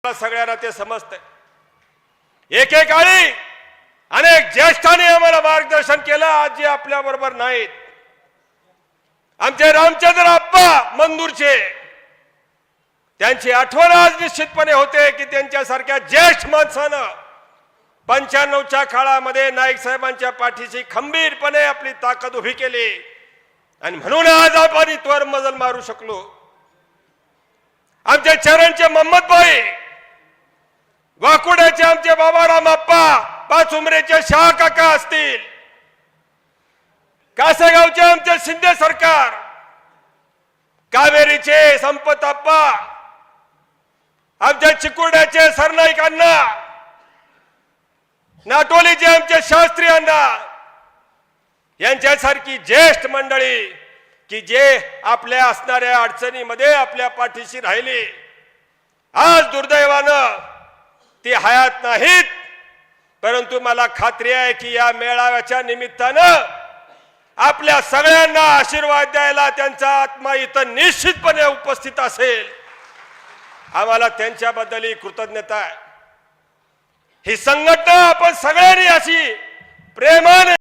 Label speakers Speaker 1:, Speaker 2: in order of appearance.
Speaker 1: सगळ्यांना ते समजतंय। एकेकाळी अनेक ज्येष्ठांनी आम्हाला मार्गदर्शन केलं, आज जे आपल्या बरोबर नाहीत। आमचे रामचंद्र आप्पा मंदूरचे, त्यांची आठवण आज निश्चितपणे होते की त्यांच्यासारख्या ज्येष्ठ माणसानं 95च्या काळामध्ये नाईक साहेबांच्या पाठीशी खंबीरपणे आपली ताकद उभी केली आणि म्हणून आज आपण इथवर मजल मारू शकलो। आमचे चरणचे मोहम्मदभाई, वाकुड्याचे आमचे बाबाराम आप्पा, पाचुमरेचे शाह काका असतील, कासेगावचे आमचे शिंदे सरकार, कावेरीचे संपत आप्पा, आमच्या चिकुर्ड्याचे सरनाईक अण्णा, नाटोलीचे आमचे शास्त्री अण्णा, यांच्यासारखी ज्येष्ठ मंडळी की जे आपल्या असणाऱ्या अडचणीमध्ये आपल्या पाठीशी राहिली, आज दुर्दैवानं ती हयात नाहीत। परंतु मला खात्री आहे की या मेळाव्याच्या निमित्तानं आपल्या सगळ्यांना आशीर्वाद द्यायला त्यांचा आत्मा इथं निश्चितपणे उपस्थित असेल। आम्हाला त्यांच्याबद्दलही कृतज्ञता आहे। ही संघटना आपण सगळ्यांनी अशी प्रेमाने